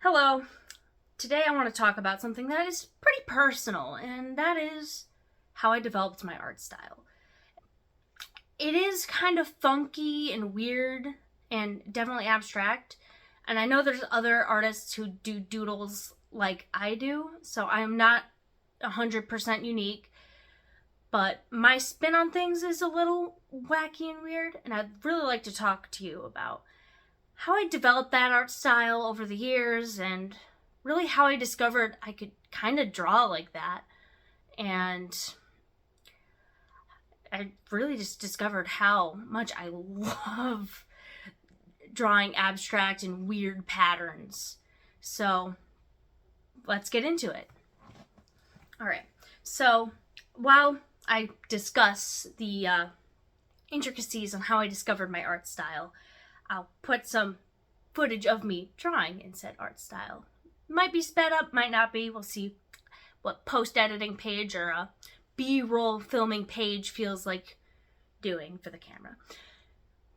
Hello. Today I want to talk about something that is pretty personal, and that is how I developed my art style. It is kind of funky and weird and definitely abstract, and I know there's other artists who do doodles like I do, so I am not 100% unique, but my spin on things is a little wacky and weird, and I'd really like to talk to you about how I developed that art style over the years and really how I discovered I could kind of draw like that. And I really just discovered how much I love drawing abstract and weird patterns. So let's get into it. All right. So while I discuss the intricacies on how I discovered my art style, I'll put some footage of me drawing in said art style. Might be sped up, might not be. We'll see what post-editing page or a B-roll filming page feels like doing for the camera.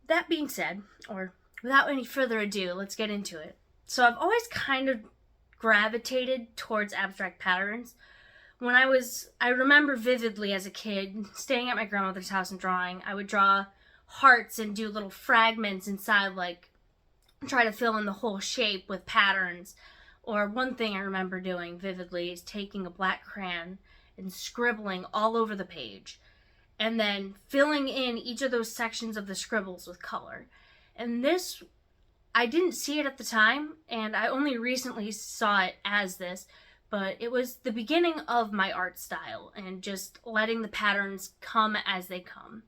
That being said, or without any further ado, let's get into it. So I've always kind of gravitated towards abstract patterns. I remember vividly as a kid, staying at my grandmother's house and drawing. I would draw hearts and do little fragments inside, like try to fill in the whole shape with patterns. Or one thing I remember doing vividly is taking a black crayon and scribbling all over the page and then filling in each of those sections of the scribbles with color. And this, I didn't see it at the time, and I only recently saw it as this, but it was the beginning of my art style and just letting the patterns come as they come.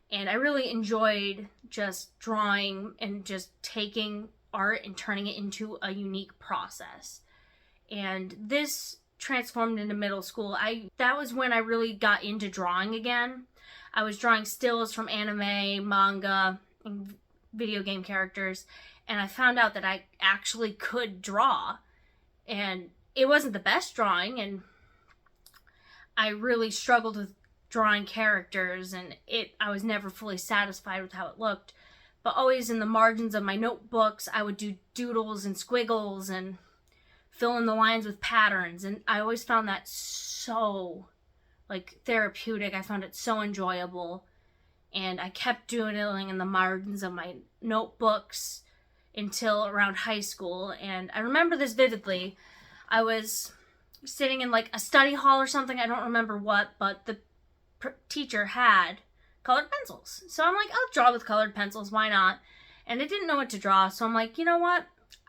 And I really enjoyed just drawing and just taking art and turning it into a unique process. And this transformed into middle school. That was when I really got into drawing again. I was drawing stills from anime, manga, and video game characters, and I found out that I actually could draw. And it wasn't the best drawing, and I really struggled with drawing characters, and I was never fully satisfied with how it looked. But always in the margins of my notebooks, I would do doodles and squiggles and fill in the lines with patterns, and I always found that so therapeutic. I found it so enjoyable, and I kept doodling in the margins of my notebooks until around high school. And I remember this vividly. I was sitting in a study hall or something, I don't remember what, but the teacher had colored pencils. So I'm like, I'll draw with colored pencils, why not? And I didn't know what to draw, so I'm like, you know what?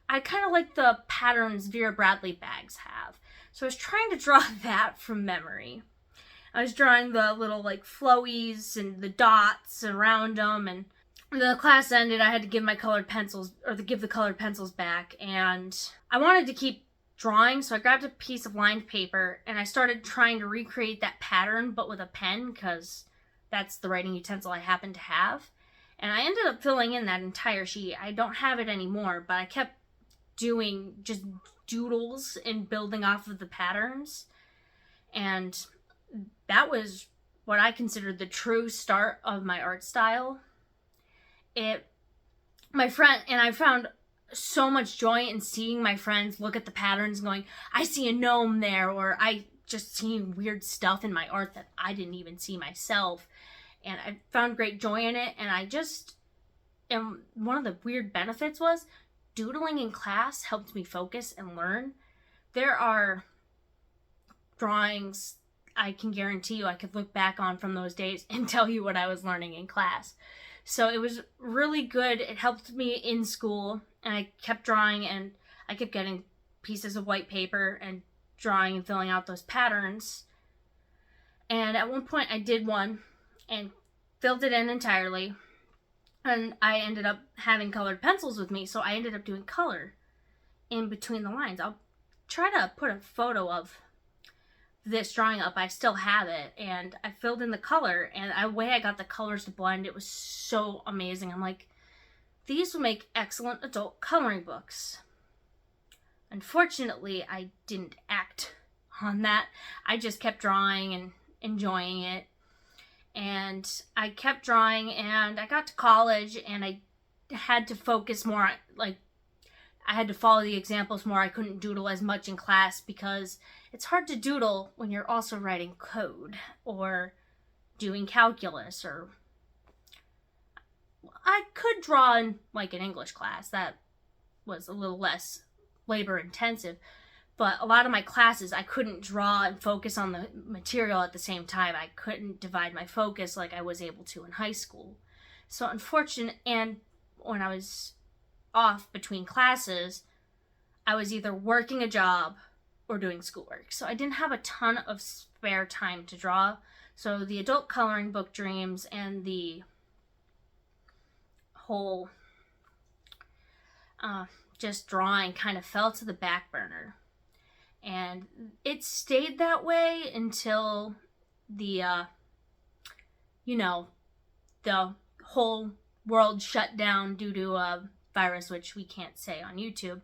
I kind of like the patterns Vera Bradley bags have. So I was trying to draw that from memory. I was drawing the little flowies and the dots around them, and the class ended. I had to give my colored pencils, or give the colored pencils back, and I wanted to keep drawing, so I grabbed a piece of lined paper and I started trying to recreate that pattern, but with a pen, because that's the writing utensil I happen to have. And I ended up filling in that entire sheet. I don't have it anymore, but I kept doing just doodles and building off of the patterns. And that was what I considered the true start of my art style. My friend and I found so much joy in seeing my friends look at the patterns and going, I see a gnome there, or I just seeing weird stuff in my art that I didn't even see myself. And I found great joy in it. And one of the weird benefits was doodling in class helped me focus and learn. There are drawings I can guarantee you I could look back on from those days and tell you what I was learning in class. So it was really good. It helped me in school, and I kept drawing, and I kept getting pieces of white paper and drawing and filling out those patterns. And at one point I did one and filled it in entirely, and I ended up having colored pencils with me, so I ended up doing color in between the lines. I'll try to put a photo of this drawing up. I still have it, and I filled in the color, and the way I got the colors to blend, it was so amazing. I'm like, these will make excellent adult coloring books. Unfortunately, I didn't act on that. I just kept drawing and enjoying it, and I kept drawing, and I got to college, and I had to focus more. I had to follow the examples more. I couldn't doodle as much in class because it's hard to doodle when you're also writing code or doing calculus, or I could draw in like an English class. That was a little less labor intensive. But a lot of my classes, I couldn't draw and focus on the material at the same time. I couldn't divide my focus like I was able to in high school. So unfortunate, and when I was off between classes, I was either working a job or doing schoolwork. So I didn't have a ton of spare time to draw. So the adult coloring book dreams and the whole just drawing kind of fell to the back burner. And it stayed that way until the the whole world shut down due to a virus, which we can't say on YouTube,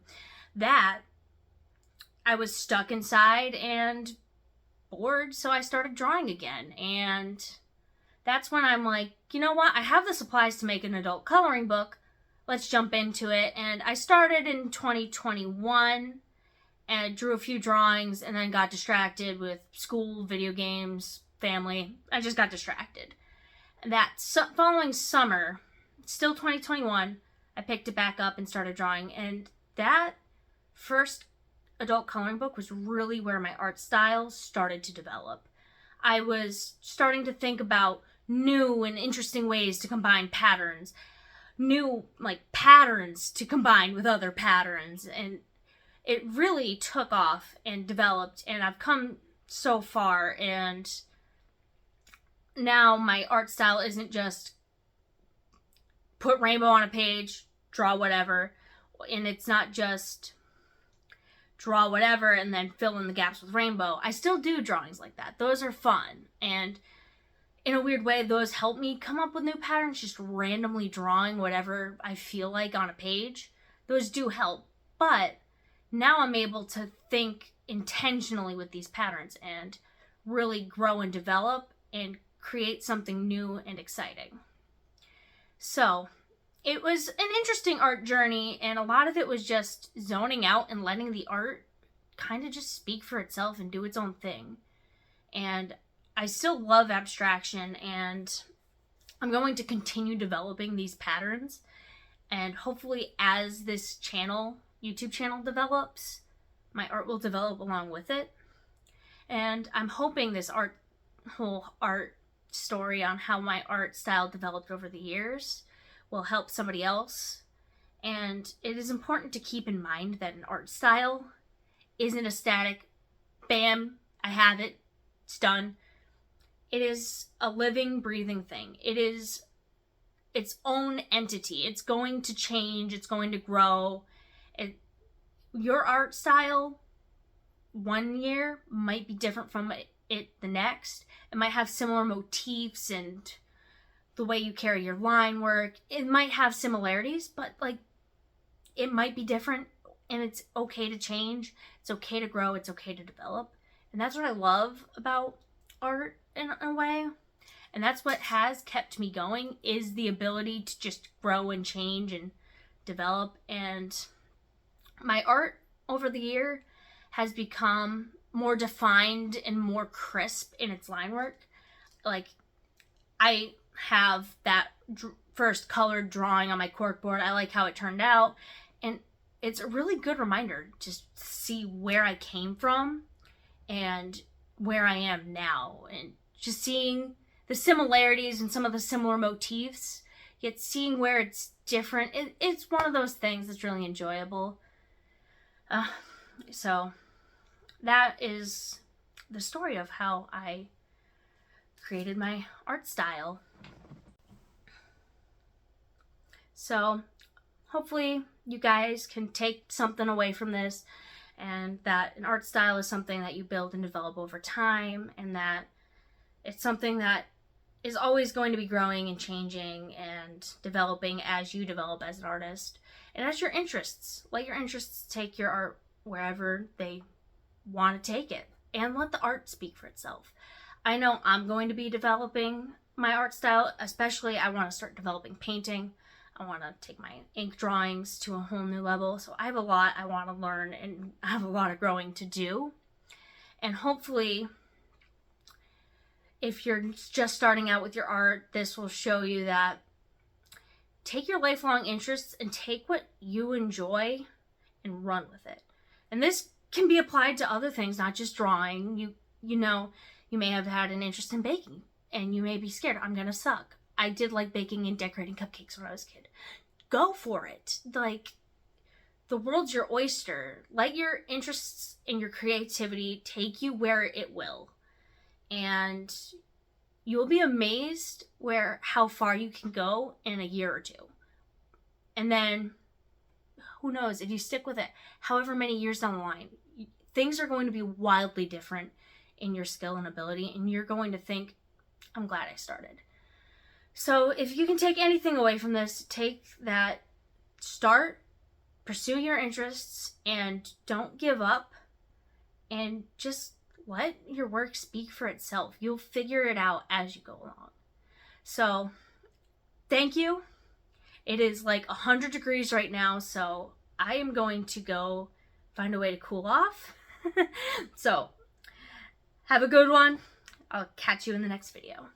that I was stuck inside and bored, so I started drawing again. And that's when I'm like, you know what? I have the supplies to make an adult coloring book. Let's jump into it. And I started in 2021 and drew a few drawings and then got distracted with school, video games, family. I just got distracted. That following summer, still 2021, I picked it back up and started drawing. And that first adult coloring book was really where my art style started to develop. I was starting to think about new and interesting ways to combine patterns, new patterns to combine with other patterns, and it really took off and developed, and I've come so far. And now my art style isn't just put rainbow on a page, draw whatever, and it's not just draw whatever and then fill in the gaps with rainbow. I still do drawings like that. Those are fun, and in a weird way, those help me come up with new patterns. Just randomly drawing whatever I feel like on a page, those do help. But now I'm able to think intentionally with these patterns and really grow and develop and create something new and exciting. So it was an interesting art journey, and a lot of it was just zoning out and letting the art kind of just speak for itself and do its own thing. And I still love abstraction, and I'm going to continue developing these patterns. And hopefully as this YouTube channel develops, my art will develop along with it. And I'm hoping this whole art story on how my art style developed over the years will help somebody else. And it is important to keep in mind that an art style isn't a static, bam, I have it, it's done. It is a living, breathing thing. It is its own entity. It's going to change, it's going to grow. Your art style one year might be different from it the next. It might have similar motifs and the way you carry your line work. It might have similarities, but it might be different, and it's okay to change. It's okay to grow. It's okay to develop. And that's what I love about art in a way. And that's what has kept me going, is the ability to just grow and change and develop. And my art over the year has become more defined and more crisp in its line work. I have that first colored drawing on my corkboard. I like how it turned out. And it's a really good reminder just to see where I came from and where I am now. And just seeing the similarities and some of the similar motifs, yet seeing where it's different. It's one of those things that's really enjoyable. So that is the story of how I created my art style. So hopefully you guys can take something away from this, and that an art style is something that you build and develop over time, and that it's something that is always going to be growing and changing and developing as you develop as an artist and as your interests. Let your interests take your art wherever they want to take it, and let the art speak for itself. I know I'm going to be developing my art style, especially I want to start developing painting. I want to take my ink drawings to a whole new level. So I have a lot I want to learn, and I have a lot of growing to do. And hopefully, if you're just starting out with your art, this will show you that take your lifelong interests and take what you enjoy and run with it. And this can be applied to other things, not just drawing. You know, you may have had an interest in baking and you may be scared, I'm gonna suck. I did like baking and decorating cupcakes when I was a kid. Go for it. Like, the world's your oyster. Let your interests and your creativity take you where it will. And you'll be amazed how far you can go in a year or two. And then, who knows, if you stick with it, however many years down the line, things are going to be wildly different in your skill and ability, and you're going to think, I'm glad I started. So if you can take anything away from this, take that. Start, pursue your interests, and don't give up, and just let your work speak for itself. You'll figure it out as you go along. So thank you. It is like 100 degrees right now, so I am going to go find a way to cool off. So have a good one. I'll catch you in the next video.